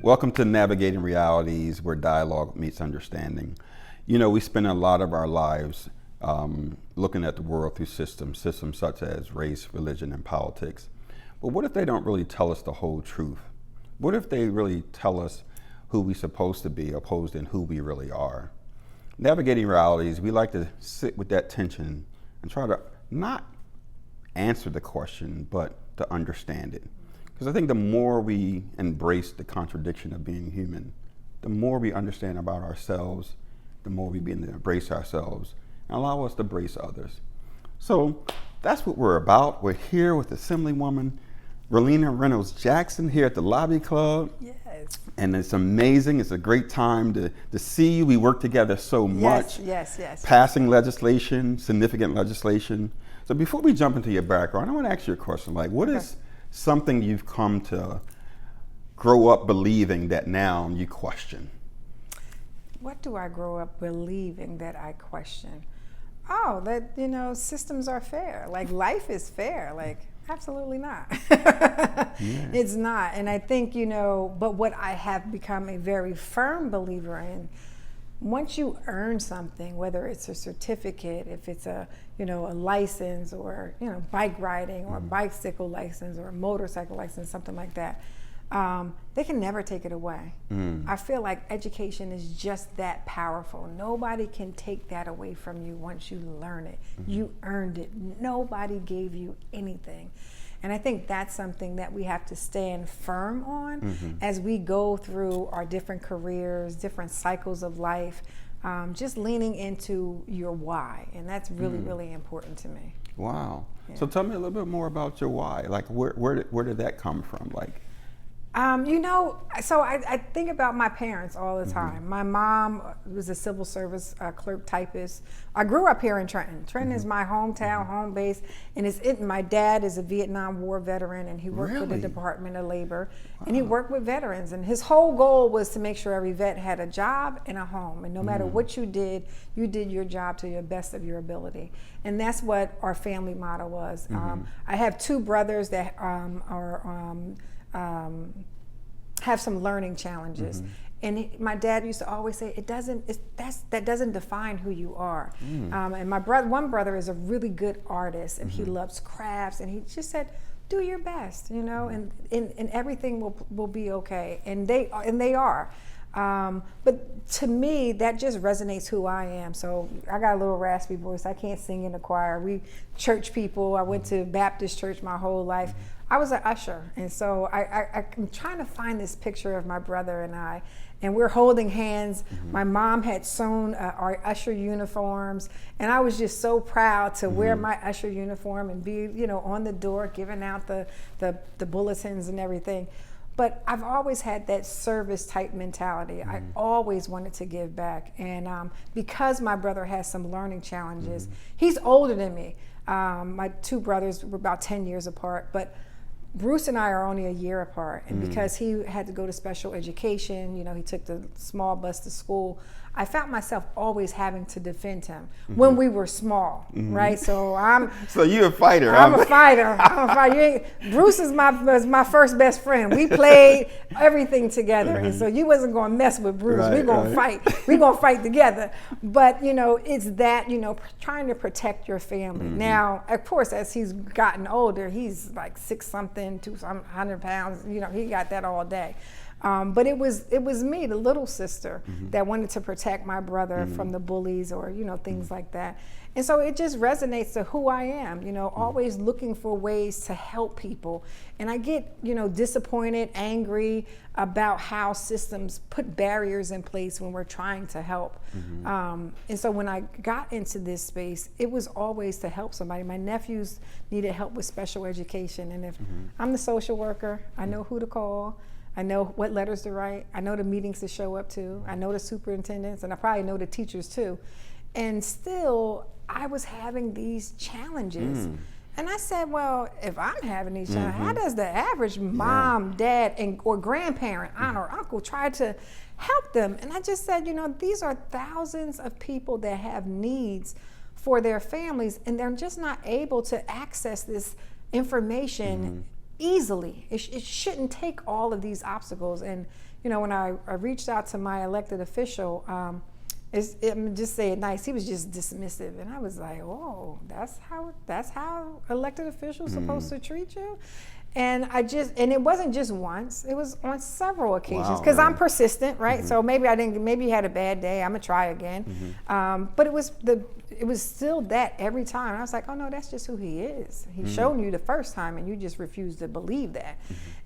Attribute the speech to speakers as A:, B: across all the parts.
A: Welcome to Navigating Realities, where dialogue meets understanding. You know, we spend a lot of our lives looking at the world through systems such as race, religion, and politics. But what if they don't really tell us the whole truth? What if they really tell us who we're supposed to be opposed to who we really are? Navigating Realities, we like to sit with that tension and try to not answer the question, but to understand it. Because I think the more we embrace the contradiction of being human, the more we understand about ourselves, the more we begin to embrace ourselves and allow us to embrace others. So that's what we're about. We're here with Assemblywoman Verlina Reynolds-Jackson here at the Lobby Club.
B: Yes.
A: And it's amazing. It's a great time to see you. We work together so much.
B: Yes.
A: Passing legislation, significant legislation. So before we jump into your background, I want to ask you a question. Like, what is something you've come to grow up believing that now you question?
B: What do I grow up believing that I question? Oh, that, systems are fair. Like, life is fair. Like, absolutely not. It's not. And I think, but what I have become a very firm believer in, once you earn something, whether it's a certificate, if it's a license, or bike riding, or a bicycle license, or a motorcycle license, something like that, they can never take it away. I feel like education is just that powerful. Nobody can take that away from you once you learn it. You earned it. Nobody gave you anything. And I think that's something that we have to stand firm on as we go through our different careers, different cycles of life, just leaning into your why. And that's really, really important to me.
A: Wow.
B: Yeah.
A: So tell me a little bit more about your why. Like, where did that come from? Like,
B: so I think about my parents all the time. My mom was a civil service clerk typist. I grew up here in Trenton. Trenton is my hometown, home base, and my dad is a Vietnam War veteran, and he worked for the Department of Labor, and he worked with veterans, and his whole goal was to make sure every vet had a job and a home, and no matter what you did your job to the best of your ability. And that's what our family motto was. I have two brothers that have some learning challenges, and my dad used to always say, that doesn't define who you are. And my one brother is a really good artist, and he loves crafts, and he just said, do your best, and everything will be okay, and they are. But to me, that just resonates who I am. So I got a little raspy voice. I can't sing in the choir. We church people. I went to Baptist church my whole life. I was an usher. And so I'm trying to find this picture of my brother and I, and we're holding hands. My mom had sewn our usher uniforms, and I was just so proud to wear my usher uniform and be, on the door giving out the bulletins and everything. But I've always had that service type mentality. I always wanted to give back. And because my brother has some learning challenges, he's older than me. My two brothers were about 10 years apart, but Bruce and I are only a year apart. And because he had to go to special education, he took the small bus to school, I found myself always having to defend him when we were small, right? So
A: So you're a fighter.
B: I'm a fighter. Bruce was my first best friend. We played everything together, and so you wasn't going to mess with Bruce. We're going to fight. We're going to fight together. But it's that trying to protect your family. Now, of course, as he's gotten older, he's like 6-something, 200 pounds. He got that all day. But it was me, the little sister, that wanted to protect my brother from the bullies or things like that. And so it just resonates to who I am, always looking for ways to help people. And I get disappointed, angry about how systems put barriers in place when we're trying to help. And so when I got into this space, it was always to help somebody. My nephews needed help with special education, and if I'm the social worker, I know who to call. I know what letters to write. I know the meetings to show up to. I know the superintendents, and I probably know the teachers too. And still, I was having these challenges. And I said, well, if I'm having these challenges, how does the average mom, dad, or grandparent, aunt or uncle try to help them? And I just said, these are thousands of people that have needs for their families, and they're just not able to access this information easily. It shouldn't take all of these obstacles. And when I reached out to my elected official, just say it nice, he was just dismissive, and I was like, oh, that's how elected officials supposed to treat you. And and it wasn't just once, it was on several occasions, because I'm persistent, right? So maybe you had a bad day, I'm gonna try again. But it was still that every time. I was like, oh no, that's just who he is. He's shown you the first time and you just refused to believe that.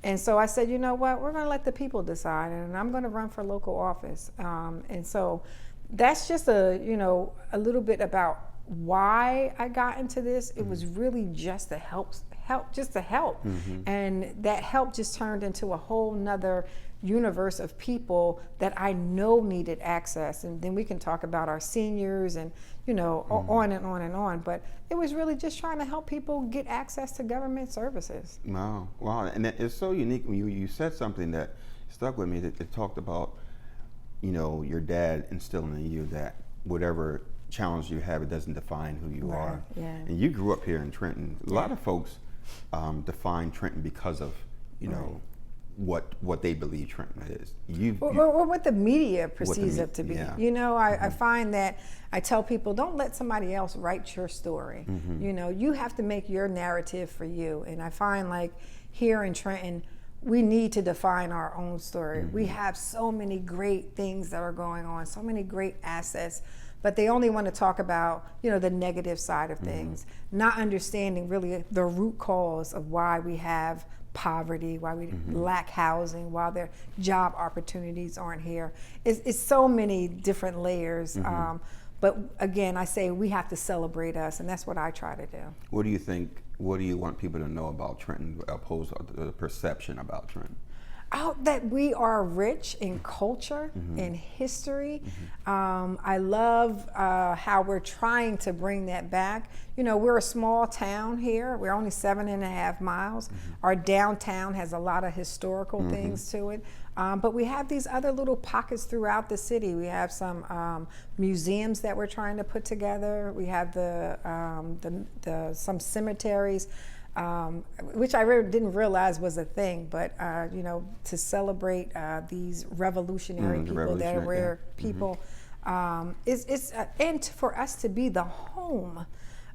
B: And so I said, you know what, we're gonna let the people decide, and I'm gonna run for local office. And so that's just a little bit about why I got into this. It was really just to help, and that help just turned into a whole nother universe of people that I know needed access. And then we can talk about our seniors and on and on and on, but it was really just trying to help people get access to government services.
A: Wow, and it's so unique when you said something that stuck with me, that it talked about your dad instilling in you that whatever challenge you have, it doesn't define who you are.
B: Yeah.
A: And you grew up here in Trenton. A lot of folks define Trenton because of what they believe Trenton is.
B: Or what the media perceives it to be.
A: Yeah.
B: I find that I tell people, don't let somebody else write your story. You have to make your narrative for you. And I find like here in Trenton, we need to define our own story. We have so many great things that are going on, so many great assets, but they only want to talk about, the negative side of things, not understanding really the root cause of why we have poverty, why we lack housing, why their job opportunities aren't here. It's so many different layers. But again, I say we have to celebrate us, and that's what I try to do.
A: What do you think? What do you want people to know about Trenton, opposed to the perception about Trenton?
B: That we are rich in culture, in history. I love how we're trying to bring that back. We're a small town here. We're only 7.5 miles. Our downtown has a lot of historical things to it. But we have these other little pockets throughout the city. We have some museums that we're trying to put together. We have some cemeteries. Which I didn't realize was a thing, but to celebrate these revolutionary people that were people, and for us to be the home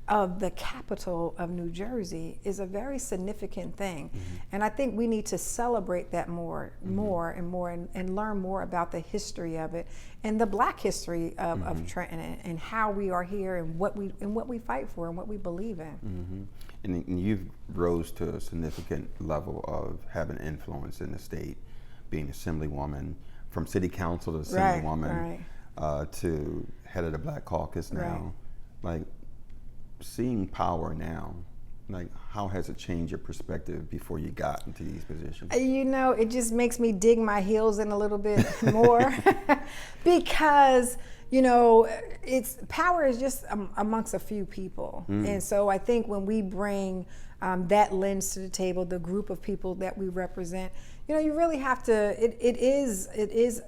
B: of the capital of New Jersey is a very significant thing. And I think we need to celebrate that more and more, and learn more about the history of it and the Black history of Trenton, and how we are here, and what we fight for, and what we believe in.
A: And you've rose to a significant level of having influence in the state, being Assemblywoman, from City Council to Assemblywoman, to head of the Black Caucus now. Like, seeing power now, like, how has it changed your perspective before you got into these positions?
B: It just makes me dig my heels in a little bit more because it's power is just amongst a few people. And so I think when we bring that lens to the table, the group of people that we represent, you really have to, it is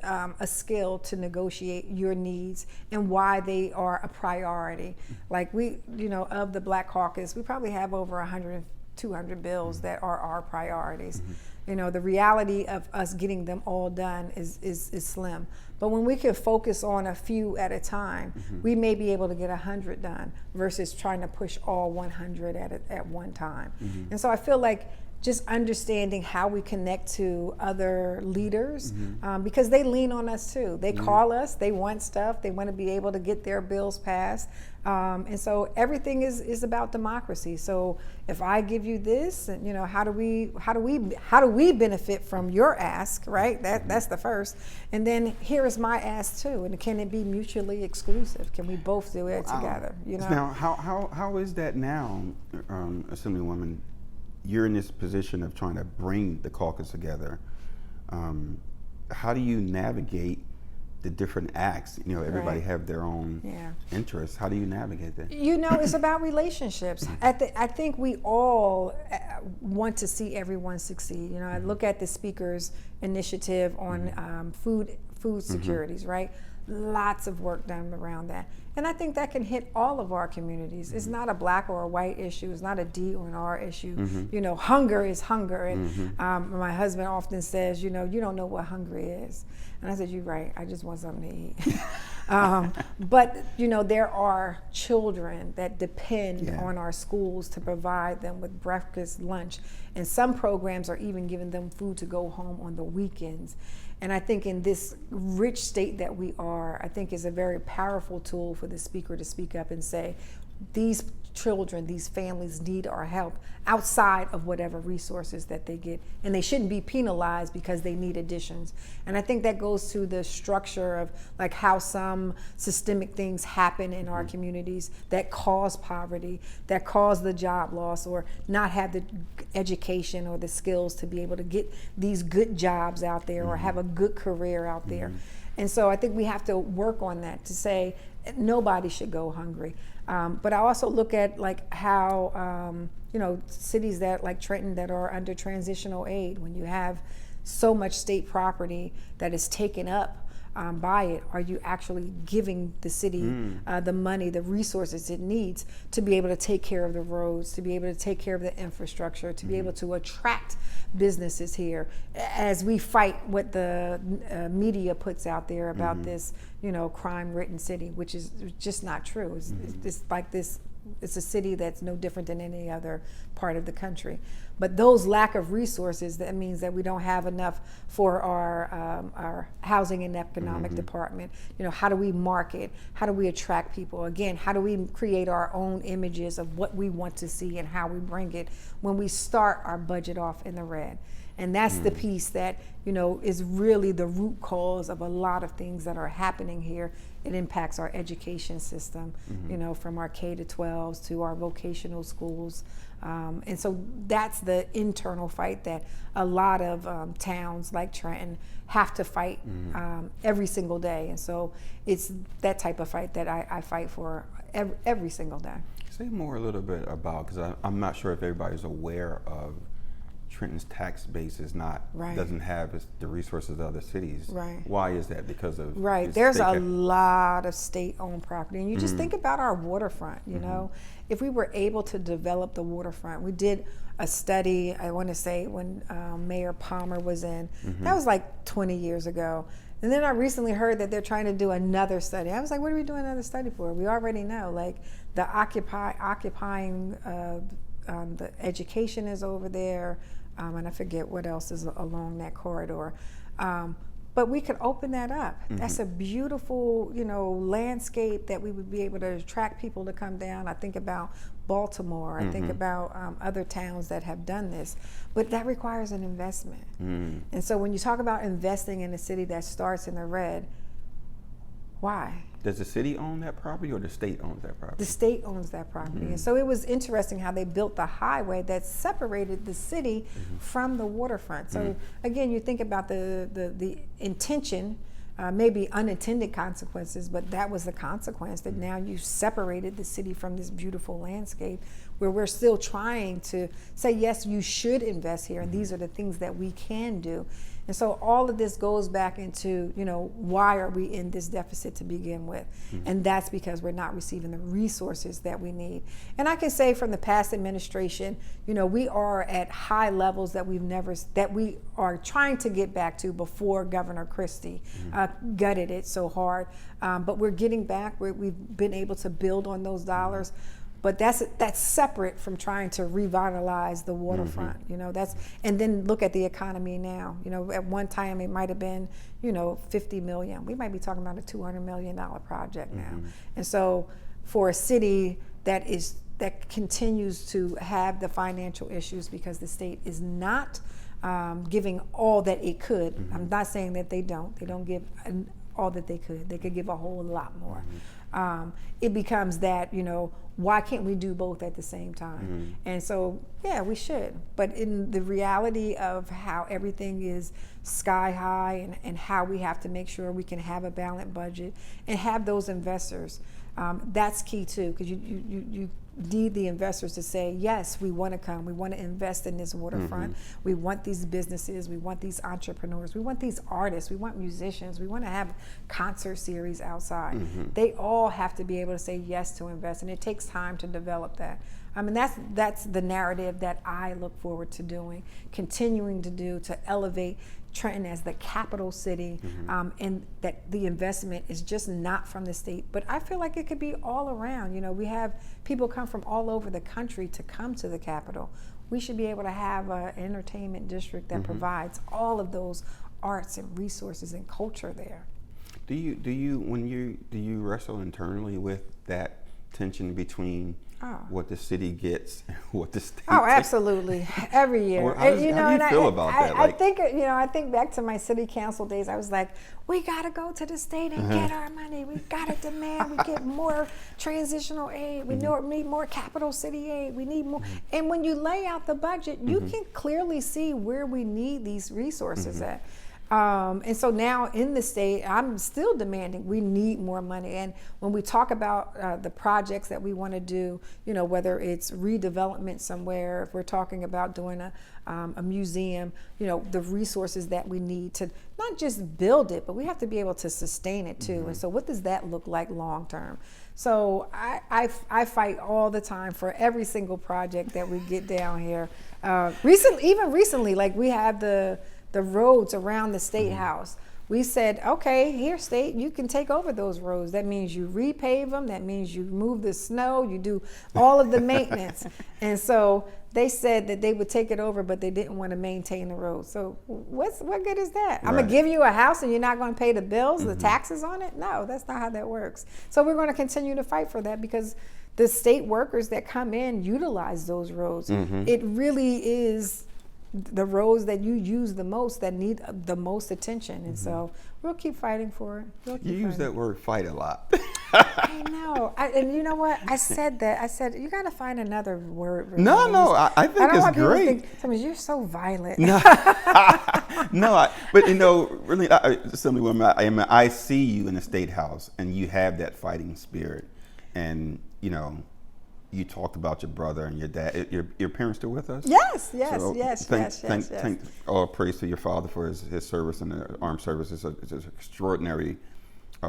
B: a skill to negotiate your needs and why they are a priority. Like of the Black Caucus, we probably have over 100, 200 bills that are our priorities. The reality of us getting them all done is slim. But when we can focus on a few at a time, we may be able to get 100 done versus trying to push all 100 at one time. And so I feel like just understanding how we connect to other leaders, because they lean on us too. They call us, they want stuff, they want to be able to get their bills passed. And so everything is about democracy. So if I give you this, and how do we benefit from your ask, right? That's the first. And then here is my ask too. And can it be mutually exclusive? Can we both do it together?
A: Now, how is that now, Assemblywoman? You're in this position of trying to bring the caucus together. How do you navigate the different acts? Everybody have their own interests. How do you navigate that?
B: It's about relationships. I think we all want to see everyone succeed. I look at the speaker's initiative on food securities, right? lots of work done around that. And I think that can hit all of our communities. It's not a black or a white issue. It's not a D or an R issue. You know, hunger is hunger. And my husband often says, you know, you don't know what hungry is. And I said, you're right. I just want something to eat. But, you know, there are children that depend on our schools to provide them with breakfast, lunch. And some programs are even giving them food to go home on the weekends. And I think in this rich state that we are, I think is a very powerful tool for the speaker to speak up and say, these children, these families need our help outside of whatever resources that they get. And they shouldn't be penalized because they need additions. And I think that goes to the structure of like how some systemic things happen in our communities that cause poverty, that cause the job loss, or not have the education or the skills to be able to get these good jobs out there or have a good career out there. And so I think we have to work on that to say nobody should go hungry. But I also look at like how, you know, cities that like Trenton that are under transitional aid, when you have so much state property that is taken up by it, are you actually giving the city the money, the resources it needs to be able to take care of the roads, to be able to take care of the infrastructure, to be able to attract businesses here as we fight what the media puts out there about this, you know, crime-ridden city, which is just not true. It's like this. It's a city that's no different than any other part of the country. But those lack of resources, that means that we don't have enough for our housing and economic department. You know, how do we market? How do we attract people? Again, how do we create our own images of what we want to see and how we bring it when we start our budget off in the red? And that's the piece that, you know, is really the root cause of a lot of things that are happening here. It impacts our education system, you know, from our K-12s to our vocational schools. And so that's the internal fight that a lot of towns like Trenton have to fight every single day. And so it's that type of fight that I fight for every single day.
A: Say more a little bit about, because I'm not sure if everybody's aware of Trenton's tax base is not doesn't have the resources of other cities. Why is that? Because of
B: there's a lot of state-owned property, and you just think about our waterfront. You know, if we were able to develop the waterfront, we did a study. I want to say when Mayor Palmer was in, that was like 20 years ago. And then I recently heard that they're trying to do another study. I was like, what are we doing another study for? We already know, like the occupying the education is over there. And I forget what else is along that corridor. But we could open that up. That's a beautiful, you know, landscape that we would be able to attract people to come down. I think about Baltimore. I think about other towns that have done this. But that requires an investment. And so when you talk about investing in a city that starts in the red, why?
A: Does the city own that property or the state owns that property?
B: The state owns that property. And so it was interesting how they built the highway that separated the city from the waterfront. So again, you think about the intention, maybe unintended consequences, but that was the consequence, that now you separated the city from this beautiful landscape where we're still trying to say, yes, you should invest here, and these are the things that we can do. And so all of this goes back into, you know, why are we in this deficit to begin with? And that's because we're not receiving the resources that we need. And I can say from the past administration, you know, we are at high levels that we are trying to get back to before Governor Christie gutted it so hard. But we're getting back. We've been able to build on those dollars. But that's separate from trying to revitalize the waterfront. You know, and then look at the economy now. You know, at one time it might have been, you know, 50 million. We might be talking about a $200 million project now. And so for a city that continues to have the financial issues because the state is not giving all that it could. I'm not saying that they don't give all that they could. They could give a whole lot more. It becomes that, you know, why can't we do both at the same time? And so, yeah, we should. But in the reality of how everything is sky high and how we have to make sure we can have a balanced budget and have those investors, that's key too, because you need the investors to say, yes, we want to come, we want to invest in this waterfront, we want these businesses, we want these entrepreneurs, we want these artists, we want musicians, we want to have concert series outside. They all have to be able to say yes to invest, and it takes time to develop that. I mean, that's the narrative that I look forward to doing, continuing to do, to elevate Trenton as the capital city, and that the investment is just not from the state, but I feel like it could be all around. You know, we have people come from all over the country to come to the capital. We should be able to have an entertainment district that provides all of those arts and resources and culture there.
A: Do you wrestle internally with that tension between what the city gets and what the state
B: Oh, absolutely. Every year.
A: How do you feel about that?
B: I think, I think back to my city council days. I was like, we got to go to the state and get our money. We got to demand. We get more transitional aid. We need more capital city aid. We need more. And when you lay out the budget, you can clearly see where we need these resources at. And so now in the state, I'm still demanding we need more money. And when we talk about the projects that we want to do, whether it's redevelopment somewhere, if we're talking about doing a museum, the resources that we need to not just build it, but we have to be able to sustain it too. And so what does that look like long term? So I fight all the time for every single project that we get down here. Recently, like we have the roads around the Statehouse. We said, okay, here, state, you can take over those roads. That means you repave them. That means you move the snow. You do all of the maintenance. And so they said that they would take it over, but they didn't want to maintain the road. So what good is that? I'm going to give you a house and you're not going to pay the bills, the taxes on it? No, that's not how that works. So we're going to continue to fight for that because the state workers that come in utilize those roads. It really is the roads that you use the most that need the most attention, and so we'll keep fighting for it.
A: You use that word "fight" a lot.
B: I know, and you know what? I said that. I said you got to find another word.
A: No, I think
B: I don't
A: it's
B: want
A: great.
B: People to think, sometimes you're so violent.
A: No, but really, Assemblywoman, I see you in the State House, and you have that fighting spirit, and you talked about your brother and your dad. Your parents still with us?
B: Yes.
A: Thank all praise to your father for his service in the armed services. It's an extraordinary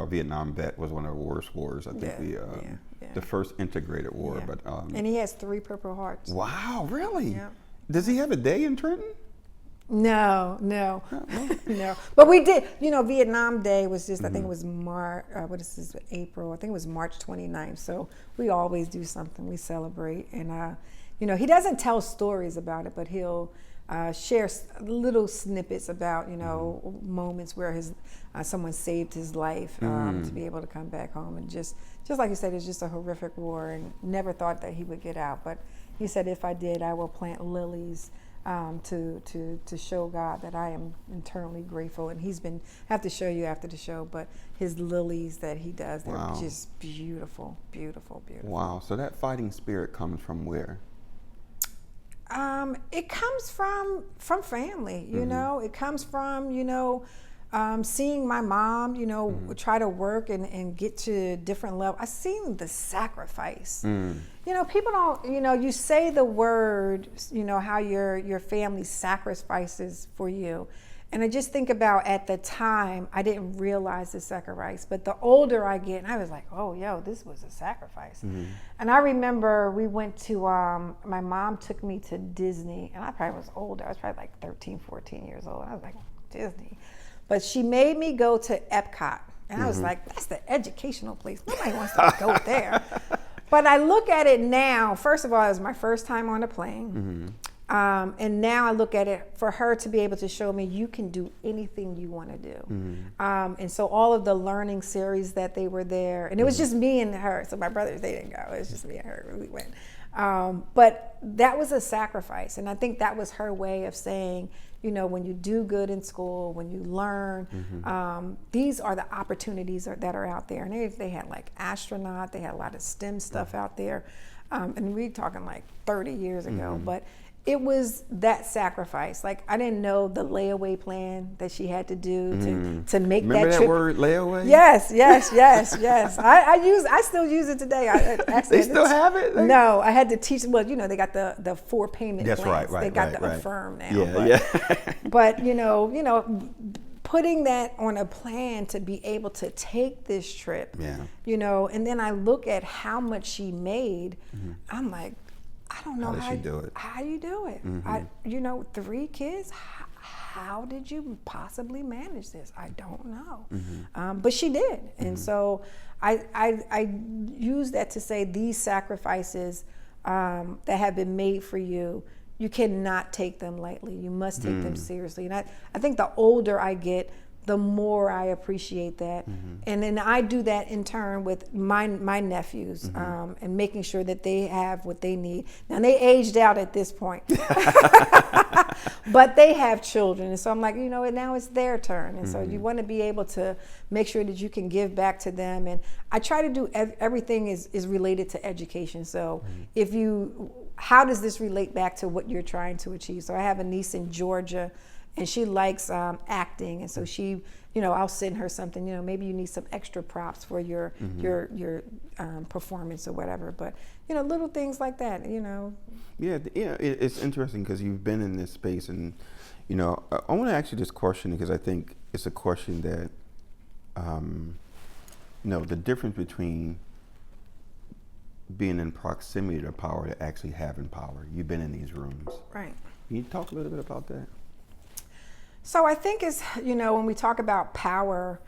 A: Vietnam vet. Was one of the worst wars. I think the first integrated war.
B: Yeah.
A: But
B: and he has 3 Purple Hearts.
A: Wow, really?
B: Yeah.
A: Does he have a day in Trenton?
B: No. But we did, Vietnam Day was just, I think it was April. I think it was March 29th. So we always do something. We celebrate. And, he doesn't tell stories about it, but he'll share little snippets about, moments where someone saved his life to be able to come back home. And just like you said, it's just a horrific war, and never thought that he would get out. But he said, if I did, I will plant lilies to show God that I am eternally grateful. And he's been, I have to show you after the show, but his lilies that he does, they're just beautiful.
A: Wow. So that fighting spirit comes from where?
B: It comes from family, it comes from, seeing my mom, try to work and get to different levels. I've seen the sacrifice. People don't, you say the word, how your family sacrifices for you. And I just think about at the time, I didn't realize the sacrifice. But the older I get, and I was like, oh, this was a sacrifice. And I remember we went to, my mom took me to Disney, and I probably was older. I was probably like 13, 14 years old. I was like, Disney. But she made me go to Epcot. And I was like, that's the educational place. Nobody wants to go there. But I look at it now, first of all, it was my first time on a plane. And now I look at it for her to be able to show me you can do anything you want to do. And so all of the learning series that they were there, and it was just me and her. So my brothers, they didn't go. It was just me and her. We went. But that was a sacrifice. And I think that was her way of saying, when you do good in school, when you learn, these are the opportunities that are out there. And they had like astronaut, they had a lot of STEM stuff out there. And we're talking like 30 years ago, but it was that sacrifice. Like, I didn't know the layaway plan that she had to do to make
A: Remember
B: that
A: trip.
B: trip.
A: Word, layaway?
B: Yes. I still use it today.
A: They still have it?
B: No, I had to teach. Well, they got the 4 payment
A: That's
B: plans.
A: right.
B: They got the
A: right.
B: Affirm now.
A: Yeah.
B: But putting that on a plan to be able to take this trip.
A: Yeah.
B: And then I look at how much she made. I'm like, I don't know
A: how you do it.
B: How you do it? 3 kids. How did you possibly manage this? I don't know. But she did, and so I use that to say these sacrifices that have been made for you. You cannot take them lightly. You must take them seriously. And I think the older I get, the more I appreciate that. And then I do that in turn with my nephews, and making sure that they have what they need. Now, they aged out at this point, but they have children. And so I'm like, now it's their turn. And so you want to be able to make sure that you can give back to them. And I try to do everything is related to education. So how does this relate back to what you're trying to achieve? So I have a niece in Georgia, and she likes acting, and so she, I'll send her something. Maybe you need some extra props for your performance or whatever. But little things like that.
A: Yeah. It's interesting because you've been in this space, and I want to ask you this question because I think it's a question that, the difference between being in proximity to power to actually having power. You've been in these rooms,
B: right?
A: Can you talk a little bit about that?
B: So I think it's, when we talk about power,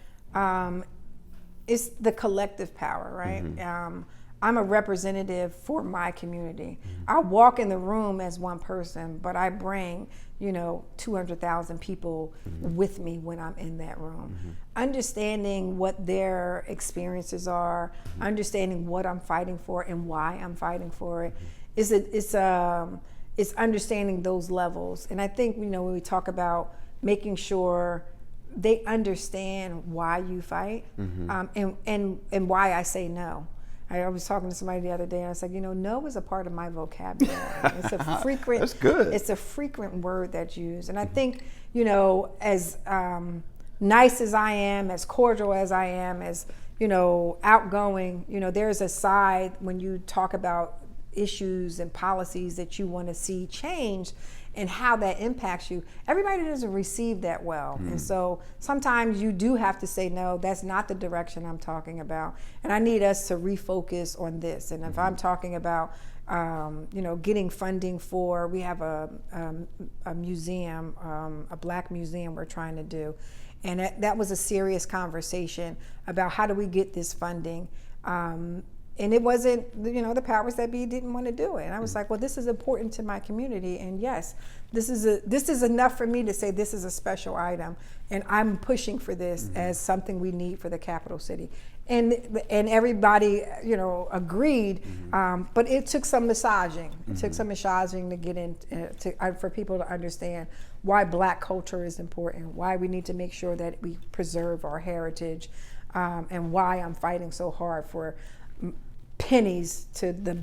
B: it's the collective power, right? I'm a representative for my community. I walk in the room as one person, but I bring, 200,000 people with me when I'm in that room. Understanding what their experiences are, understanding what I'm fighting for and why I'm fighting for it, it's understanding those levels. And I think, when we talk about making sure they understand why you fight, and why I say no. I was talking to somebody the other day, and I was like, no is a part of my vocabulary. It's a frequent.
A: That's good.
B: It's a frequent word that's used, and I think, as nice as I am, as cordial as I am, as outgoing, there's a side when you talk about issues and policies that you want to see changed and how that impacts you. Everybody doesn't receive that well. And so sometimes you do have to say, no, that's not the direction I'm talking about. And I need us to refocus on this. And if I'm talking about, getting funding for, we have a museum, a Black museum we're trying to do. And that was a serious conversation about how do we get this funding. And it wasn't, the powers that be didn't want to do it. And I was like, well, this is important to my community. And yes, this is enough for me to say this is a special item. And I'm pushing for this as something we need for the capital city. And everybody, agreed. But it took some massaging. It took some massaging to get in, for people to understand why Black culture is important, why we need to make sure that we preserve our heritage, and why I'm fighting so hard for pennies to the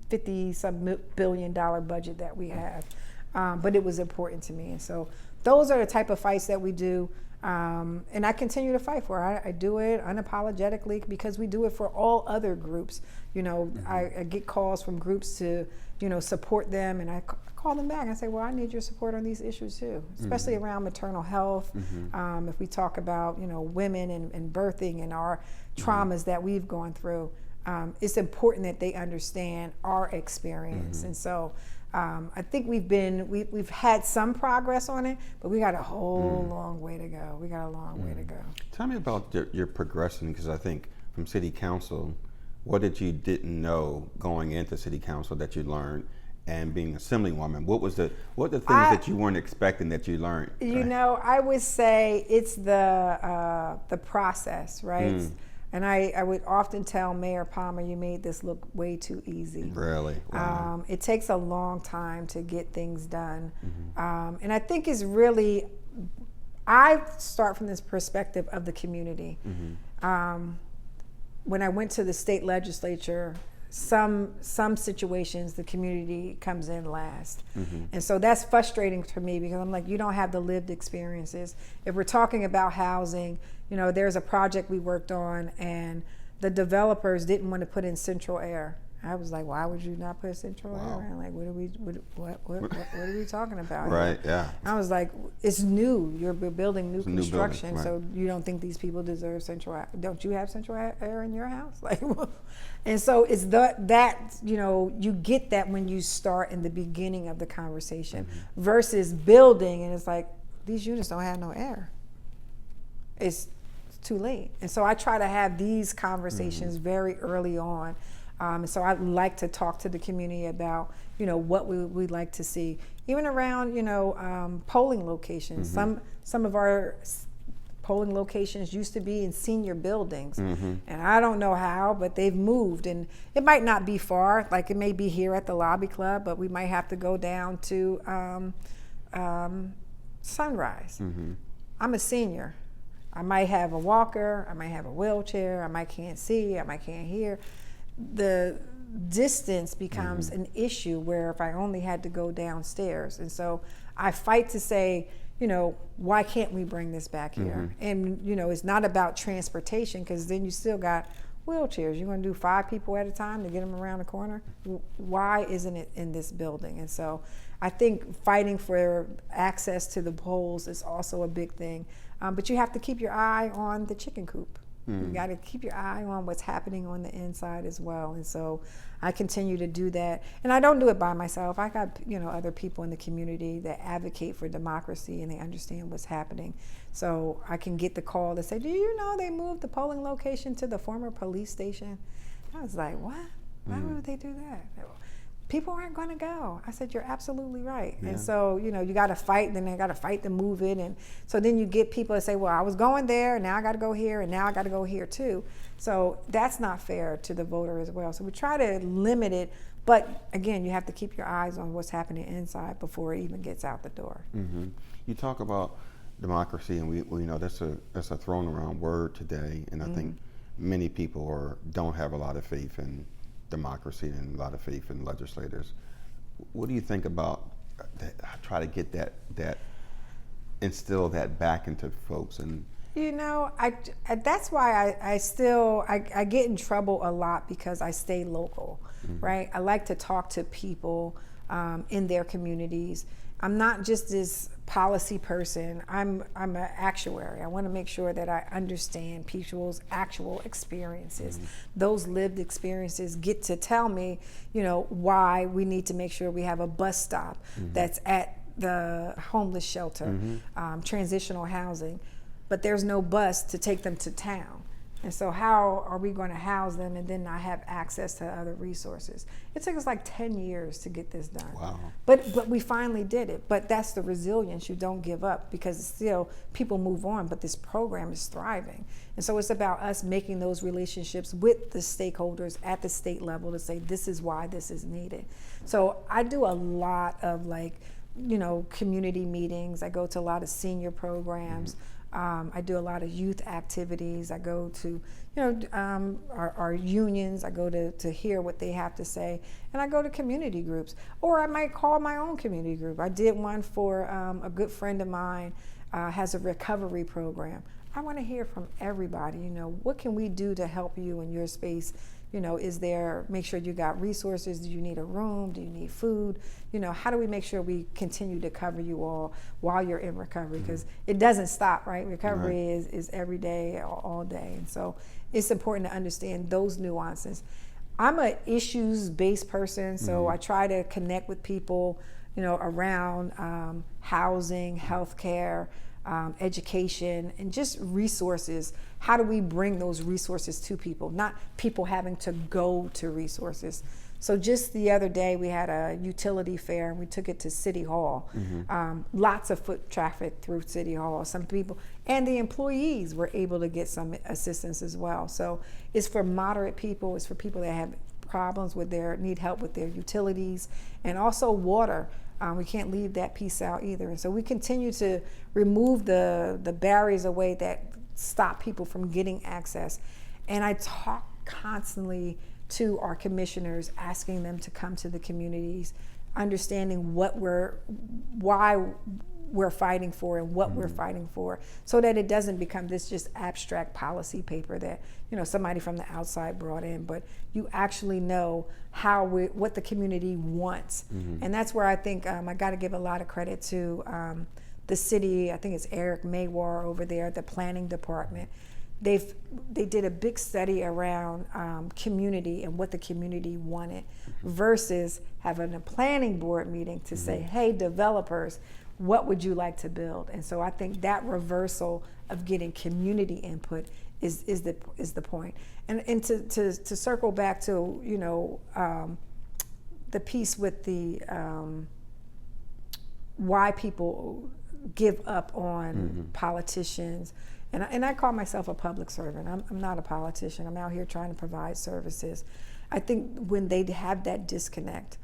B: $50-some billion budget that we have. But it was important to me. And so those are the type of fights that we do. And I continue to fight for. I do it unapologetically because we do it for all other groups. I get calls from groups to, support them, and I call them back and say, well, I need your support on these issues too, especially around maternal health. If we talk about, women and birthing and our traumas that we've gone through, it's important that they understand our experience. And so I think we've had some progress on it, but we got a whole long way to go. We got a long way to go.
A: Tell me about your progression, because I think from city council, what did you didn't know going into city council that you learned, and being Assemblywoman? What the things that you weren't expecting that you learned?
B: I would say it's the process, right? And I would often tell Mayor Palmer, you made this look way too easy.
A: Really? Wow.
B: It takes a long time to get things done. And I think it's really, I start from this perspective of the community. When I went to the state legislature, some situations the community comes in last. And so that's frustrating for me because I'm like, you don't have the lived experiences. If we're talking about housing, you know, there's a project we worked on and the developers didn't want to put in central air. I was like, why would you not put central air in? Like, what are we talking about?
A: Right, yeah.
B: I was like, it's new. You're building new construction,
A: building, right.
B: so you don't think these people deserve central air? Don't you have central air in your house? Like, and so it's that you know, you get that when you start in the beginning of the conversation versus building, and it's like these units don't have no air. It's too late, and so I try to have these conversations very early on. So I'd like to talk to the community about, you know, what we'd like to see, even around, you know, polling locations. Some of our polling locations used to be in senior buildings, and I don't know how, but they've moved, and it might not be far. Like it may be here at the Lobby Club, but we might have to go down to Sunrise. I'm a senior. I might have a walker. I might have a wheelchair. I might can't see. I might can't hear. The distance becomes an issue where if I only had to go downstairs. And so I fight to say, you know, why can't we bring this back here? And, you know, it's not about transportation because then you still got wheelchairs. You're going to do 5 people at a time to get them around the corner. Why isn't it in this building? And so I think fighting for access to the polls is also a big thing. But you have to keep your eye on the chicken coop. You got to keep your eye on what's happening on the inside as well. And so I continue to do that. And I don't do it by myself. I got, you know, other people in the community that advocate for democracy and they understand what's happening. So I can get the call to say, do you know they moved the polling location to the former police station? I was like, what? Why would they do that? People aren't going to go. I said, you're absolutely right. Yeah. And so, you know, you got to fight, and then they got to fight to move it. And so then you get people that say, well, I was going there, and now I got to go here, and now I got to go here too. So that's not fair to the voter as well. So we try to limit it. But again, you have to keep your eyes on what's happening inside before it even gets out the door.
A: You talk about democracy, and we you know, that's a thrown around word today. And I think many people don't have a lot of faith in democracy and a lot of faith in legislators. What do you think about that? Try to get that instill that back into folks. And
B: you know, that's why I get in trouble a lot because I stay local, right? I like to talk to people in their communities. I'm not just this policy person. I'm an actuary. I want to make sure that I understand people's actual experiences. Those lived experiences get to tell me, you know, why we need to make sure we have a bus stop that's at the homeless shelter, transitional housing, but there's no bus to take them to town. And so how are we going to house them and then not have access to other resources? It took us like 10 years to get this done.
A: Wow.
B: But we finally did it. But that's the resilience. You don't give up because still people move on, but this program is thriving. And so it's about us making those relationships with the stakeholders at the state level to say this is why this is needed. So I do a lot of community meetings. I go to a lot of senior programs. I do a lot of youth activities. I go to, our unions. I go to hear what they have to say, and I go to community groups, or I might call my own community group. I did one for a good friend of mine has a recovery program. I want to hear from everybody. What can we do to help you in your space? Make sure you got resources. Do you need a room? Do you need food? How do we make sure we continue to cover you all while you're in recovery? Because it doesn't stop, right? Recovery is every day, all day. And so it's important to understand those nuances. I'm an issues-based person, so I try to connect with people, around housing, healthcare, education, and just resources. How do we bring those resources to people, not people having to go to resources? So just the other day, we had a utility fair, and we took it to City Hall. Lots of foot traffic through City Hall. Some people, and the employees were able to get some assistance as well. So it's for moderate people. It's for people that have problems with need help with their utilities, and also water. We can't leave that piece out either. And so we continue to remove the barriers away that stop people from getting access. And I talk constantly to our commissioners, asking them to come to the communities, understanding why we're fighting for and what we're fighting for, so that it doesn't become this just abstract policy paper that somebody from the outside brought in, but you actually know what the community wants. And that's where I think I got to give a lot of credit to the city. I think it's Eric Maywar over there at the planning department. They did a big study around community and what the community wanted, versus having a planning board meeting to say, hey, developers, what would you like to build? And so I think that reversal of getting community input is the point. And to circle back to the piece with the why people give up on politicians. And I call myself a public servant. I'm not a politician. I'm out here trying to provide services. I think when they have that disconnect,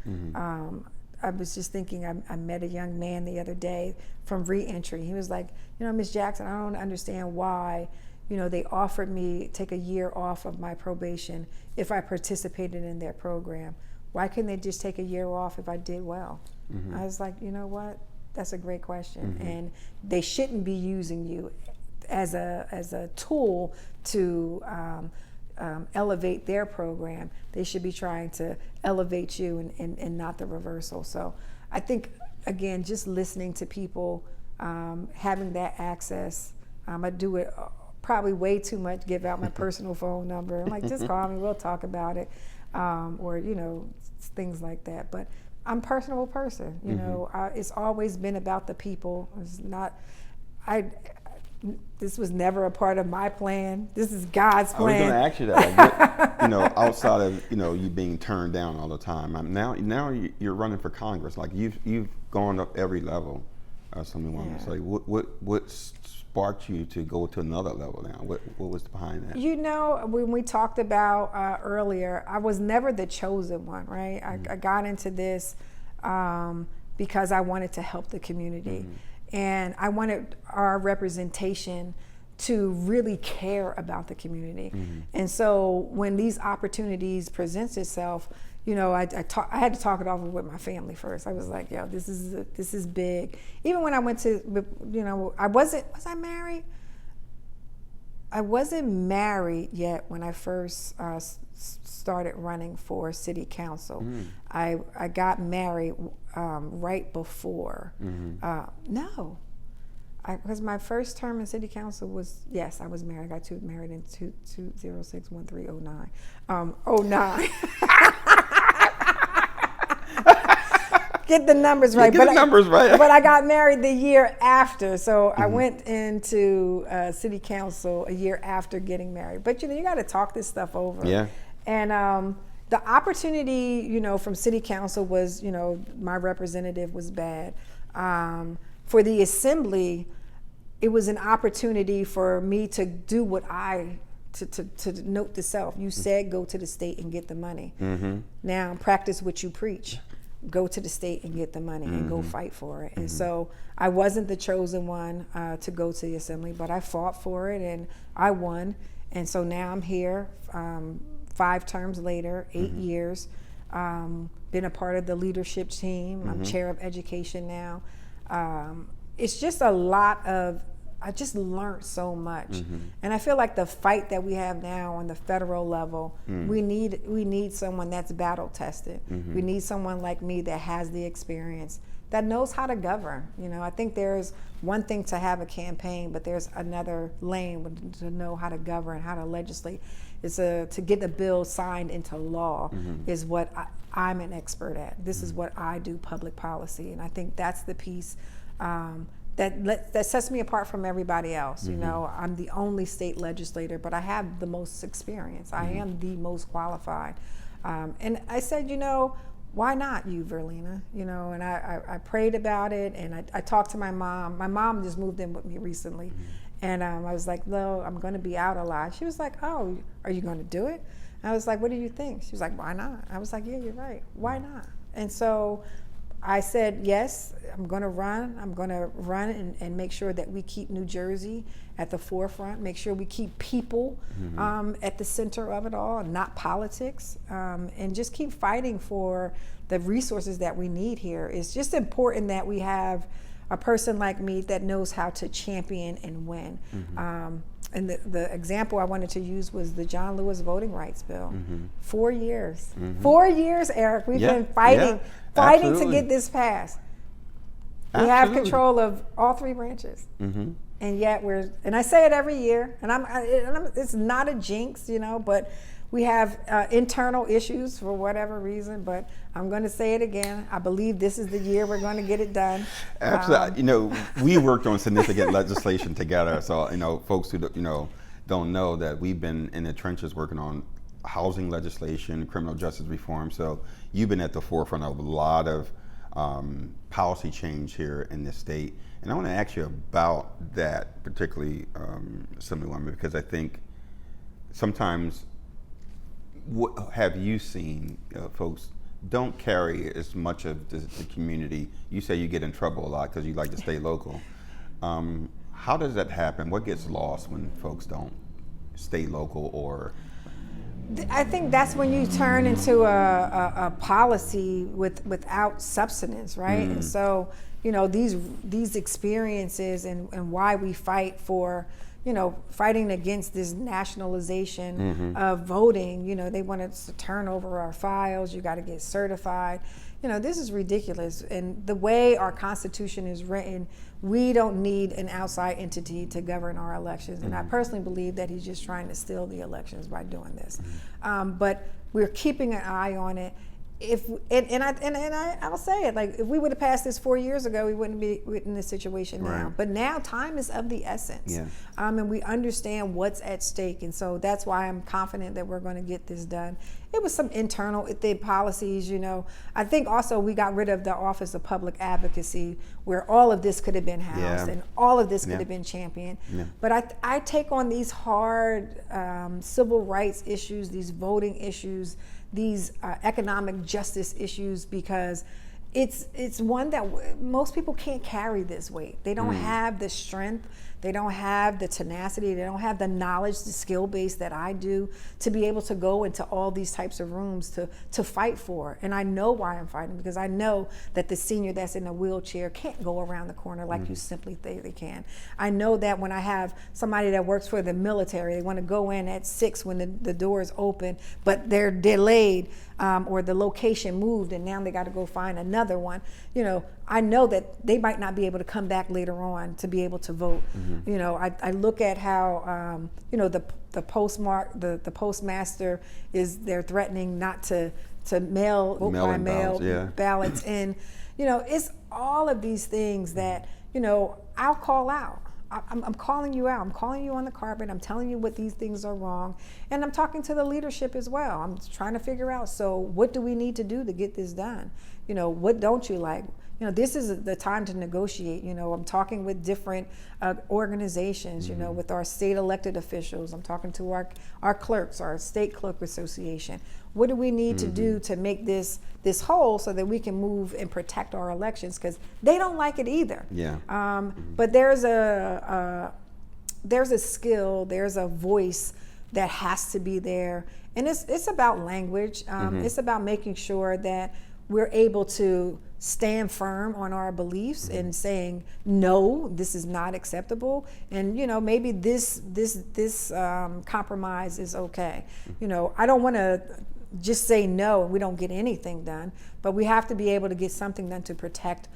B: I was just thinking, I met a young man the other day from reentry. He was like, Ms. Jackson, I don't understand why, they offered me take a year off of my probation if I participated in their program. Why couldn't they just take a year off if I did well? I was like, you know what? That's a great question. And they shouldn't be using you as a tool to elevate their program. They should be trying to elevate you and not the reversal. So I think, again, just listening to people, having that access. I do it probably way too much, give out my personal phone number. I'm like, just call me, we'll talk about it. Or, things like that. But I'm a personable person. It's always been about the people. It's not, this was never a part of my plan. This is God's plan.
A: I was going to ask you that. Like, outside of you being turned down all the time, now you're running for Congress. Like you've gone up every level. Assemblywoman. So what sparked you to go to another level now? What was behind that?
B: When we talked about earlier, I was never the chosen one, right? I got into this because I wanted to help the community. And I wanted our representation to really care about the community. And so when these opportunities presents itself, I had to talk it over with my family first. I was like, yo, this is big. Even when I went to, was I married? I wasn't married yet when I first started running for city council. I got married right before. No, because my first term in city council was, yes, I was married. I got married in 2006-1309. 09. Get the numbers right.
A: Get the numbers right.
B: But I got married the year after, so I went into city council a year after getting married. But you got to talk this stuff over.
A: Yeah.
B: And the opportunity, from city council was, my representative was bad. For the assembly, it was an opportunity for me to do what to note to self. You said go to the state and get the money. Now practice what you preach. Go to the state and get the money and go fight for it. And so I wasn't the chosen one to go to the assembly, but I fought for it and I won. And so now I'm here 5 terms later, 8 years, been a part of the leadership team. I'm chair of education now. It's just a lot of, I just learned so much. And I feel like the fight that we have now on the federal level, we need someone that's battle tested. We need someone like me that has the experience, that knows how to govern. I think there's one thing to have a campaign, but there's another lane to know how to govern, how to legislate. It's to get the bill signed into law is what I'm an expert at. This is what I do, public policy. And I think that's the piece that sets me apart from everybody else. You know, I'm the only state legislator, but I have the most experience. I am the most qualified. And I said, you know, why not you, Verlina? You know, and I prayed about it, and I talked to my mom. My mom just moved in with me recently. And I was like, no, I'm going to be out a lot. She was like, oh, are you going to do it? I was like, what do you think? She was like, why not? I was like, yeah, you're right. Why not? And so I said, yes, I'm going to run. I'm going to run and make sure that we keep New Jersey at the forefront, make sure we keep people at the center of it all, not politics, and just keep fighting for the resources that we need here. It's just important that we have a person like me that knows how to champion and win. And the example I wanted to use was the John Lewis Voting Rights Bill. 4 years. 4 years, Eric. We've been fighting to get this passed. We have control of all three branches. And yet and I say it every year, and it's not a jinx, you know, but we have internal issues for whatever reason, but I'm going to say it again. I believe this is the year we're going to get it done.
A: Absolutely. You know, we worked on significant legislation together. So, you know, folks who don't know that we've been in the trenches working on housing legislation, criminal justice reform. So you've been at the forefront of a lot of policy change here in this state. And I want to ask you about that, particularly Assemblywoman, because I think sometimes what have you seen folks don't carry as much of the community? You say you get in trouble a lot because you like to stay local. How does that happen? What gets lost when folks don't stay local? Or
B: I think that's when you turn into a policy without substance, right? And so, you know, these experiences and why we fight for, you know, fighting against this nationalization of voting. You know, they want us to turn over our files. You got to get certified. You know, this is ridiculous. And the way our Constitution is written, we don't need an outside entity to govern our elections. And I personally believe that he's just trying to steal the elections by doing this. But we're keeping an eye on it. I'll say it, like, if we would have passed this 4 years ago, we wouldn't be in this situation now. But now time is of the essence. And we understand what's at stake. And so that's why I'm confident that we're going to get this done. It was some internal policies, you know. I think also we got rid of the Office of Public Advocacy, where all of this could have been housed and all of this could have been championed. But I take on these hard civil rights issues, these voting issues, these economic justice issues, because it's one that most people can't carry this weight. They don't have the strength, they don't have the tenacity, they don't have the knowledge, the skill base that I do to be able to go into all these types of rooms to fight for. And I know why I'm fighting, because I know that the senior that's in a wheelchair can't go around the corner like you simply think they can. I know that when I have somebody that works for the military, they want to go in at 6 when the door is open, but they're delayed or the location moved and now they got to go find another one. You know, I know that they might not be able to come back later on to be able to vote. You know, I look at how, you know, the postmaster they're threatening not to vote by mail ballots in. You know, it's all of these things that, you know, I'll call out. I'm calling you out. I'm calling you on the carpet. I'm telling you what these things are wrong. And I'm talking to the leadership as well. I'm trying to figure out, so what do we need to do to get this done? You know, what don't you like? You know, this is the time to negotiate. You know, I'm talking with different organizations, you know, with our state elected officials. I'm talking to our clerks, our state clerk association. What do we need to do to make this whole so that we can move and protect our elections? Because they don't like it either. But there's a skill, there's a voice that has to be there. And it's about language. It's about making sure that we're able to stand firm on our beliefs and saying, no, this is not acceptable. And, you know, maybe this compromise is okay. You know, I don't want to just say no, we don't get anything done. But we have to be able to get something done to protect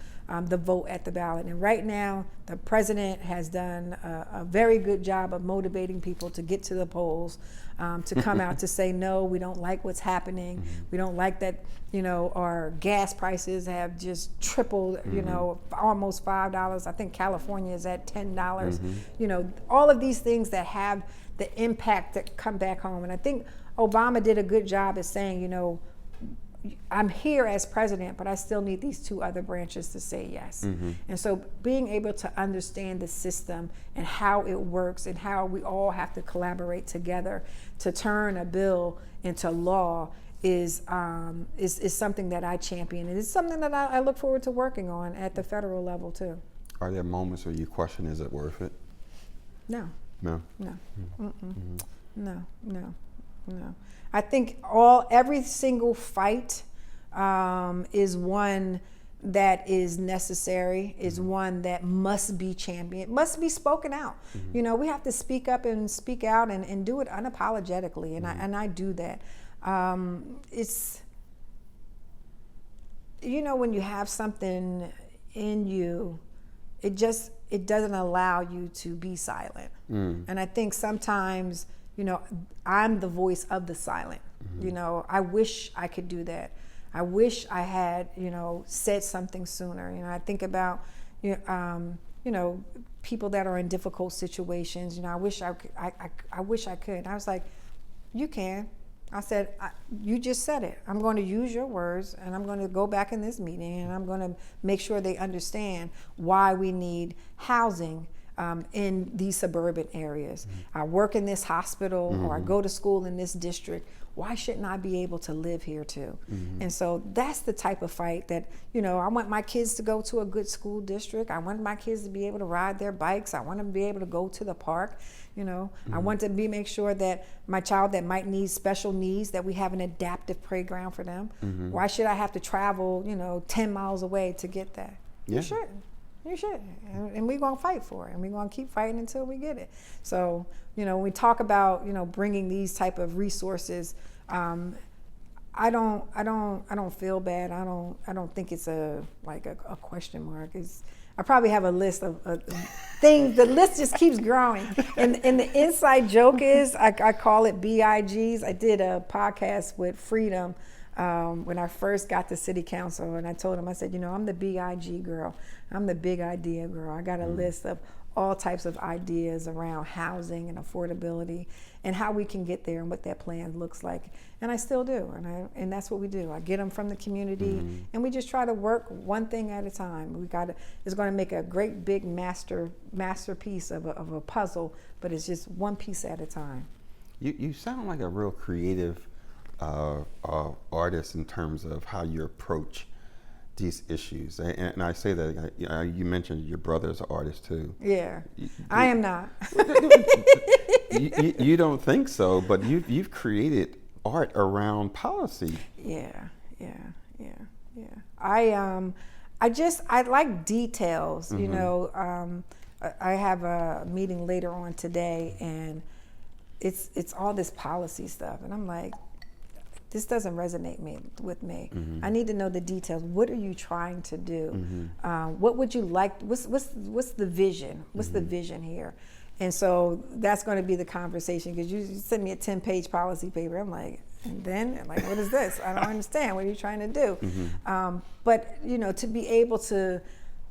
B: the vote at the ballot. And right now, the president has done a very good job of motivating people to get to the polls, to come out to say, no, we don't like what's happening. We don't like that, our gas prices have just tripled, almost $5. I think California is at $10. All of these things that have the impact that come back home. And I think Obama did a good job at saying, I'm here as president, but I still need these two other branches to say yes. And so being able to understand the system and how it works and how we all have to collaborate together to turn a bill into law is something that I champion. And it's something that I look forward to working on at the federal level too.
A: Are there moments where you question, is it worth it?
B: No.
A: No?
B: No. No. I think every single fight is one that is necessary, is one that must be championed, must be spoken out. We have to speak up and speak out and do it unapologetically, and I do that. It's, when you have something in you, it doesn't allow you to be silent. And I think sometimes, I'm the voice of the silent. I wish I could do that. I wish I had, said something sooner. I think about, people that are in difficult situations. I wish I could. And I was like, you can. I said, you just said it. I'm going to use your words, and I'm going to go back in this meeting, and I'm going to make sure they understand why we need housing in these suburban areas. I work in this hospital, or I go to school in this district. Why shouldn't I be able to live here too? And so that's the type of fight that, I want my kids to go to a good school district. I want my kids to be able to ride their bikes. I want them to be able to go to the park. I want to make sure that my child that might need special needs, that we have an adaptive playground for them. Why should I have to travel, 10 miles away to get that?
A: Yeah.
B: You shouldn't. You should, and we're gonna fight for it, and we're gonna keep fighting until we get it. So, when we talk about, bringing these type of resources, I don't feel bad. I don't think it's a question mark. I probably have a list of things. The list just keeps growing, and the inside joke is I call it BIGs. I did a podcast with Freedom. When I first got to city council, and I told him, I said, I'm the BIG girl. I'm the big idea girl. I got a list of all types of ideas around housing and affordability and how we can get there and what that plan looks like. And I still do, and that's what we do. I get them from the community, and we just try to work one thing at a time. It's going to make a great big masterpiece of a puzzle, but it's just one piece at a time.
A: You sound like a real creative artist in terms of how you approach these issues, and I say that you mentioned your brother's an artist too. Yeah,
B: I am not.
A: You don't think so, but you've created art around policy.
B: Yeah. I like details. I have a meeting later on today, and it's all this policy stuff, and I'm like, this doesn't resonate with me. I need to know the details. What are you trying to do? What would you like? What's the vision? What's the vision here? And so that's going to be the conversation, because you send me a 10-page policy paper. I'm like, and then what is this? I don't understand. What are you trying to do? But to be able to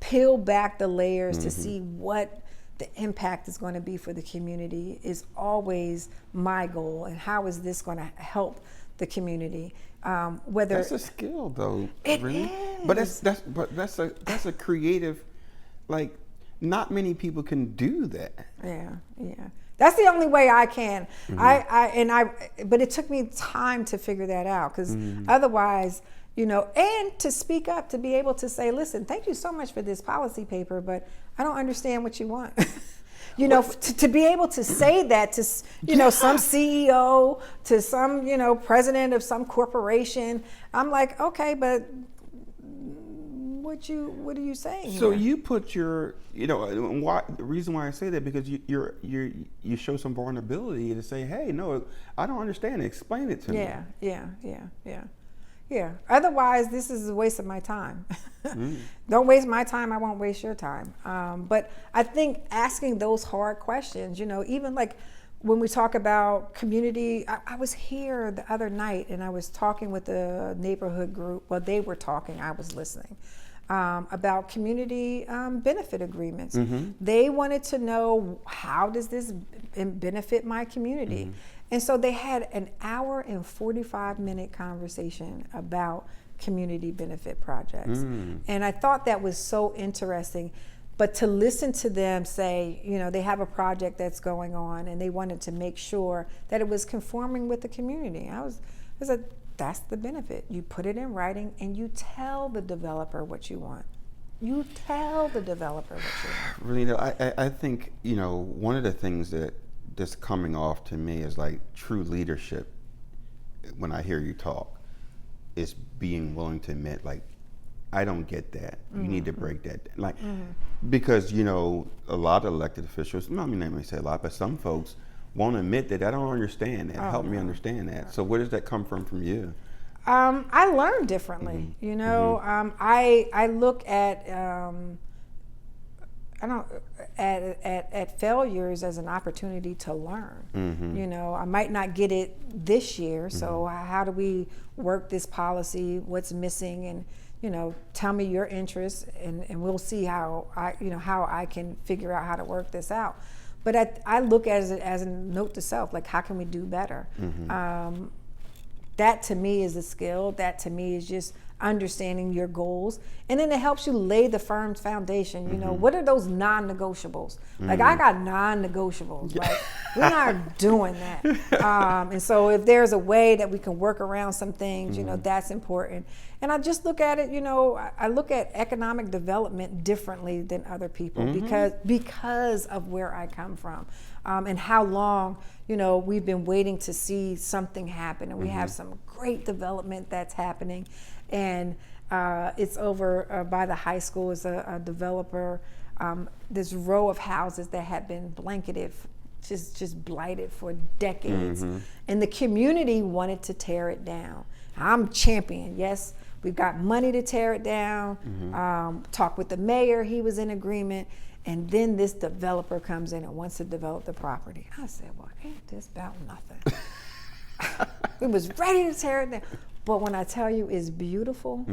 B: peel back the layers to see what the impact is going to be for the community is always my goal. And how is this going to help the community? Whether
A: that's a skill, though.
B: It
A: really
B: is.
A: But that's a creative. Not many people can do that.
B: Yeah. That's the only way I can. But it took me time to figure that out, because otherwise, and to speak up, to be able to say, listen, thank you so much for this policy paper, but I don't understand what you want. To be able to say that to, some CEO, to some, president of some corporation, I'm like, okay, but what are you saying?
A: So
B: here?
A: you put your, why, the reason why I say that, because you show some vulnerability to say, hey, no, I don't understand it. Explain it to me.
B: Yeah. Otherwise, this is a waste of my time. Don't waste my time. I won't waste your time. But I think asking those hard questions, even like when we talk about community, I was here the other night and I was talking with the neighborhood group. Well, they were talking, I was listening, about community benefit agreements. They wanted to know, how does this benefit my community? And so they had an hour and 45-minute conversation about community benefit projects. And I thought that was so interesting. But to listen to them say, they have a project that's going on and they wanted to make sure that it was conforming with the community. I was like, that's the benefit. You put it in writing and you tell the developer what you want. You tell the developer what you want.
A: Verlina, I think, one of the things that's coming off to me is like true leadership when I hear you talk is being willing to admit, like, I don't get that. You need to break that down. Like, because, a lot of elected officials, I mean, let me say a lot, but some folks won't admit that I don't understand that. Help me understand that. So where does that come from you?
B: I learn differently. I look at at failures as an opportunity to learn. I might not get it this year, so how do we work this policy? What's missing? And tell me your interests, and we'll see how I can figure out how to work this out. But I look at it as a note to self, like, how can we do better? That to me is a skill. That to me is just understanding your goals. And then it helps you lay the firm's foundation. What are those non-negotiables? Like, I got non-negotiables. Like, we're not doing that. And so if there's a way that we can work around some things, that's important. And I just look at it, I look at economic development differently than other people because of where I come from, and how long, we've been waiting to see something happen. And we have some great development that's happening. And it's over by the high school. Is a developer, this row of houses that had been blanketed, just blighted for decades. And the community wanted to tear it down. I'm champion, yes. We've got money to tear it down. Talked with the mayor, he was in agreement. And then this developer comes in and wants to develop the property. I said, well, ain't this about nothing? We was ready to tear it down. But when I tell you it's beautiful,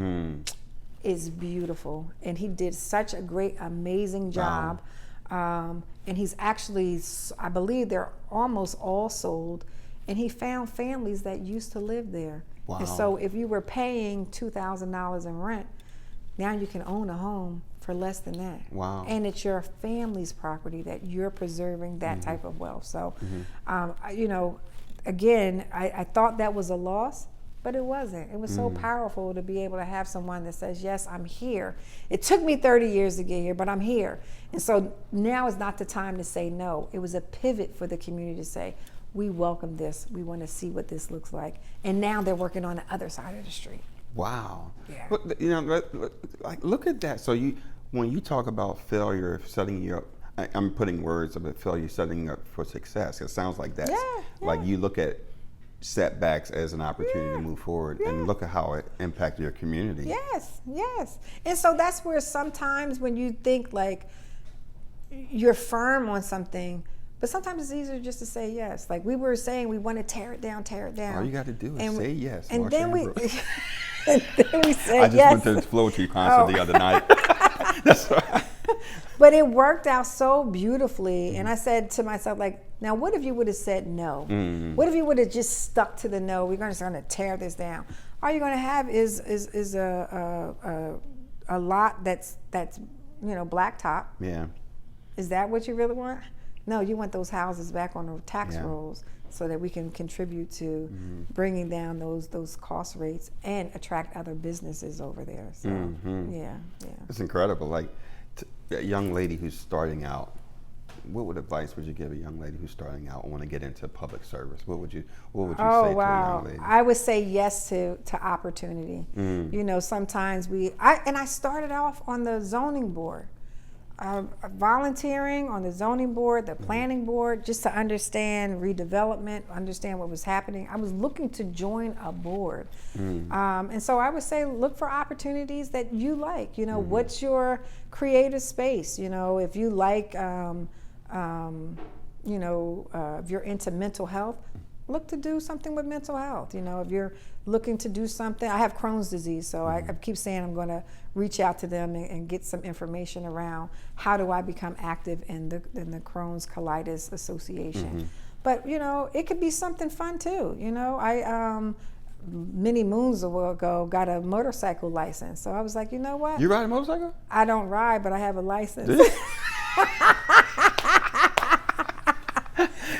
B: it's beautiful. And he did such a great, amazing job. And he's actually, I believe they're almost all sold. And he found families that used to live there. Wow. And so if you were paying $2,000 in rent, now you can own a home for less than that.
A: Wow.
B: And it's your family's property that you're preserving that type of wealth. So, again, I thought that was a loss, but it wasn't. It was so powerful to be able to have someone that says, yes, I'm here. It took me 30 years to get here, but I'm here. And so now is not the time to say no. It was a pivot for the community to say, we welcome this. We want to see what this looks like. And now they're working on the other side of the street.
A: Wow.
B: Yeah.
A: But, like, look at that. So when you talk about failure setting you up, I'm putting words of it, failure setting you up for success. It sounds like that.
B: Yeah.
A: Like you look at setbacks as an opportunity to move forward, and look at how it impacted your community.
B: Yes. And so that's where sometimes when you think like you're firm on something, but sometimes it's easier just to say yes. Like we were saying, we want to tear it down.
A: All you got to do is say yes.
B: And then we say
A: I just
B: yes.
A: went to this flow-through concert the other night. That's right.
B: But it worked out so beautifully. And I said to myself, like, now what if you would have said no? What if you would have just stuck to the no? We're going to tear this down. All you're going to have is a lot that's blacktop.
A: Yeah.
B: Is that what you really want? No, you want those houses back on the tax rolls so that we can contribute to bringing down those cost rates and attract other businesses over there. So, yeah.
A: It's incredible. Like a young lady who's starting out, what advice would you give a young lady who's starting out and want to get into public service? What would you
B: Oh,
A: say to a
B: wow.
A: young lady?
B: I would say yes to opportunity. You know, sometimes I started off on the zoning board, volunteering on the zoning board, the planning board, just to understand redevelopment, understand what was happening. I was looking to join a board. And so I would say look for opportunities that you like. You know, what's your creative space? You know, if you like, if you're into mental health, look to do something with mental health. You know, if you're looking to do something, I have Crohn's disease, so I keep saying I'm going to reach out to them and get some information around how do I become active in the Crohn's Colitis Association. But you know, it could be something fun too. You know, I many moons ago got a motorcycle license, so I was like, you know what?
A: You ride a motorcycle?
B: I don't ride, but I have a license.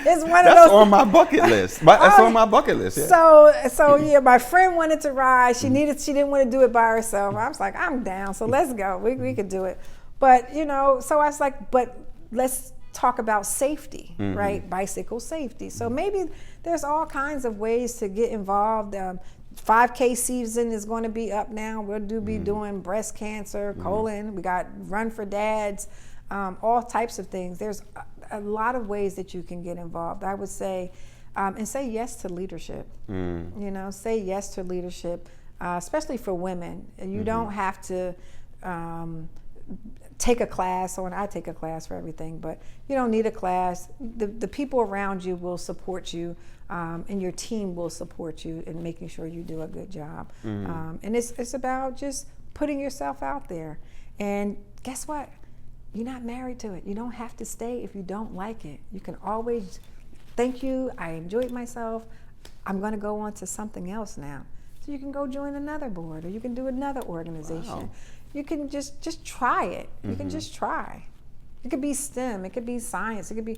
B: It's one
A: That's
B: of those.
A: on my bucket list. That's on my bucket list. Yeah.
B: So yeah, my friend wanted to ride. She didn't want to do it by herself. I was like, I'm down. So let's go. We could do it. But you know, so I was like, but let's talk about safety, right? Bicycle safety. So maybe there's all kinds of ways to get involved. 5K season is going to be up now. We'll be doing breast cancer, colon. We got Run for Dads, all types of things. There's a lot of ways that you can get involved. I would say, and say yes to leadership. You know, say yes to leadership, especially for women. You don't have to take a class, I take a class for everything, but you don't need a class. The people around you will support you, and your team will support you in making sure you do a good job. And it's about just putting yourself out there. And guess what? You're not married to it. You don't have to stay if you don't like it. You can always, thank you, I enjoyed myself, I'm going to go on to something else now. So you can go join another board, or you can do another organization. Wow. You can just try it. You can just try. It could be STEM, it could be science, it could be,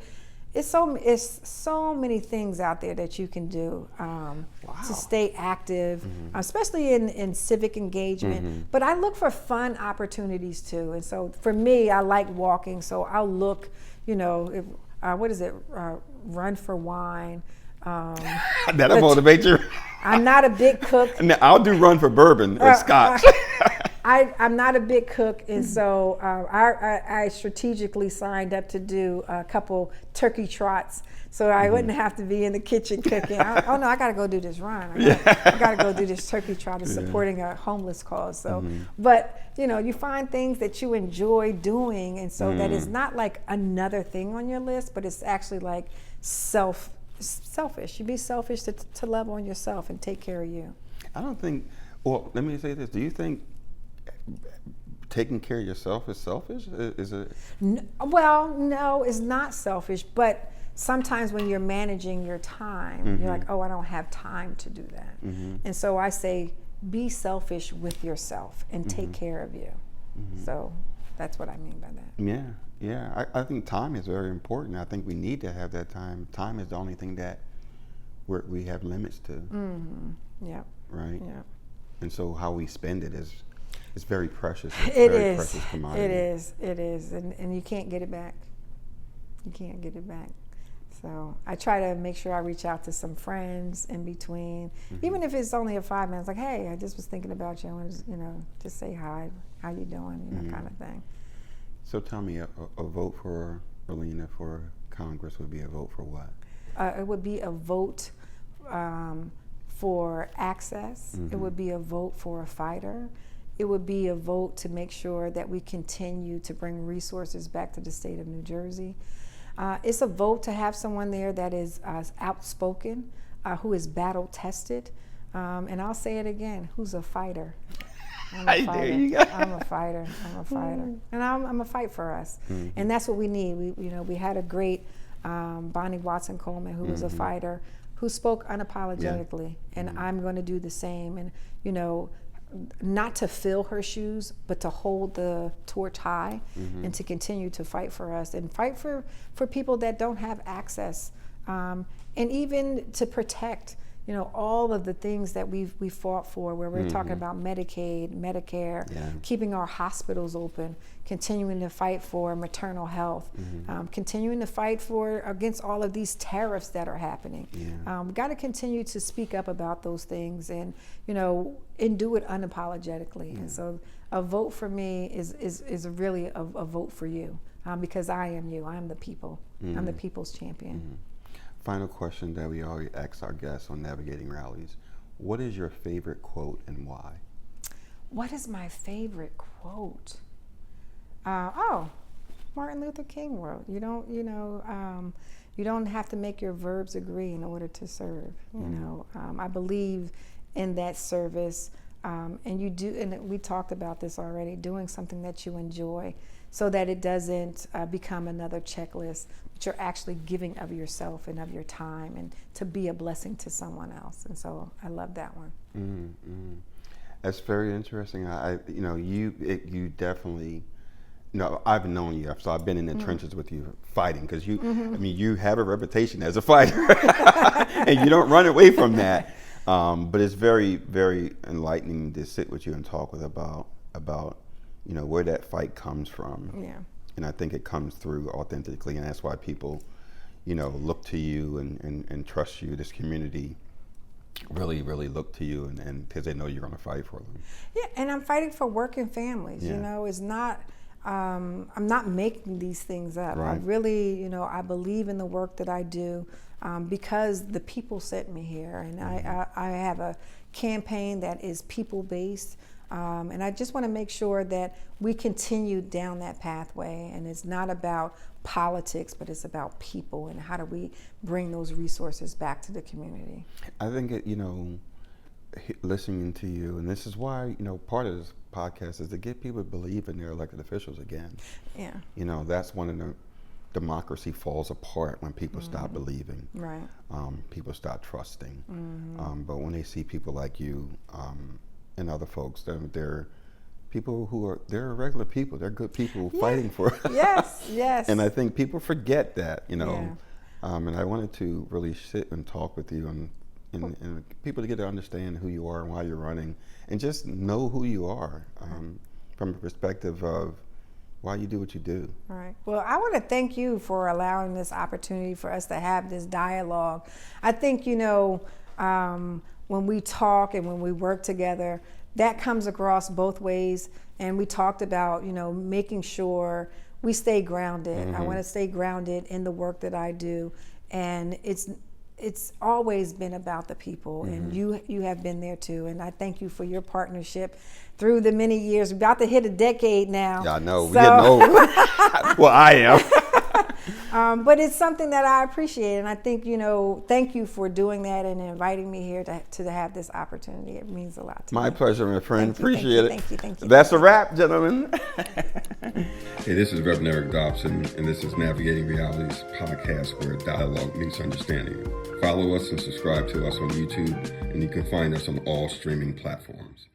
B: it's so many things out there that you can do to stay active, especially in civic engagement. But I look for fun opportunities too. And so for me, I like walking, so I'll look, you know, what is it, Run for Wine.
A: That'll motivate you.
B: I'm not a big cook.
A: Now, I'll do Run for Bourbon or Scotch.
B: I'm not a big cook, and so I strategically signed up to do a couple turkey trots, so I wouldn't have to be in the kitchen cooking. Oh no, I got to go do this run. I got to go do this turkey trot and supporting a homeless cause. So, but you know, you find things that you enjoy doing, and so that is not like another thing on your list, but it's actually like selfish. You be selfish to love on yourself and take care of you.
A: I don't think. Well, let me say this. Do you think taking care of yourself is selfish? Is it?
B: Well, no, it's not selfish. But sometimes when you're managing your time, you're like, oh, I don't have time to do that. And so I say, be selfish with yourself and take care of you. So that's what I mean by that.
A: Yeah. I think time is very important. I think we need to have that time. Time is the only thing that we have limits to.
B: Yeah.
A: Right.
B: Yeah.
A: And so how we spend it is very precious.
B: It
A: very
B: is.
A: Precious commodity.
B: It is, and you can't get it back. You can't get it back. So I try to make sure I reach out to some friends in between, even if it's only a 5 minutes. Like, hey, I just was thinking about you. I want to, just say hi. How you doing? Kind of thing.
A: So tell me, a vote for Verlina for Congress would be a vote for what?
B: It would be a vote for access. It would be a vote for a fighter. It would be a vote to make sure that we continue to bring resources back to the state of New Jersey. It's a vote to have someone there that is outspoken, who is battle tested, and I'll say it again, who's a fighter. I'm a fighter.
A: There you go.
B: I'm a fighter. And I'm gonna fight for us. And that's what we need. We had a great Bonnie Watson Coleman, who was a fighter, who spoke unapologetically, and I'm going to do the same. And not to fill her shoes, but to hold the torch high and to continue to fight for us and fight for people that don't have access, and even to protect all of the things that we fought for, where we're talking about Medicaid, Medicare, keeping our hospitals open, continuing to fight for maternal health, continuing to fight against all of these tariffs that are happening. We've got to continue to speak up about those things and do it unapologetically. And so a vote for me is really a vote for you, because I am you. I am the people. I'm the people's champion.
A: Final question that we always ask our guests on navigating rallies: what is your favorite quote and why?
B: What is my favorite quote? Martin Luther King wrote, you don't have to make your verbs agree in order to serve. I believe in that service, and you do, and we talked about this already, doing something that you enjoy, so that it doesn't become another checklist, but you're actually giving of yourself and of your time, and to be a blessing to someone else. And so I love that one.
A: That's very interesting. You definitely. I've known you, so I've been in the trenches with you fighting, because you have a reputation as a fighter, and you don't run away from that. But it's very, very enlightening to sit with you and talk about where that fight comes from.
B: Yeah.
A: And I think it comes through authentically, and that's why people, look to you and trust you. This community really, really look to you, and because they know you're going to fight for them.
B: Yeah, and I'm fighting for working families. It's not. I'm not making these things up.
A: Right.
B: I really, I believe in the work that I do, because the people sent me here, and I have a campaign that is people-based, and I just want to make sure that we continue down that pathway, and it's not about politics, but it's about people, and how do we bring those resources back to the community.
A: I think listening to you, and this is why part of this podcast is to get people to believe in their elected officials again.
B: Yeah.
A: That's when the democracy falls apart, when people stop believing.
B: Right.
A: People stop trusting. But when they see people like you and other folks, they're people they're regular people. They're good people fighting for us.
B: Yes.
A: And I think people forget that, And I wanted to really sit and talk with you and people to get to understand who you are and why you're running, and just know who you are from a perspective of why you do what you do.
B: All right. Well, I want to thank you for allowing this opportunity for us to have this dialogue. I think, when we talk and when we work together, that comes across both ways. And we talked about, making sure we stay grounded. I want to stay grounded in the work that I do. And it's always been about the people, and you have been there too. And I thank you for your partnership through the many years. We're about to hit a decade now.
A: Yeah, I know. We're getting old. Well, I am.
B: But it's something that I appreciate, and I think, thank you for doing that and inviting me here to have this opportunity. It means a lot to me.
A: My pleasure, my friend. Appreciate it.
B: Thank you.
A: That's a wrap, gentlemen. Hey, this is Reverend Eric Dobson, and this is Navigating Realities podcast, where dialogue meets understanding. Follow us and subscribe to us on YouTube, and you can find us on all streaming platforms.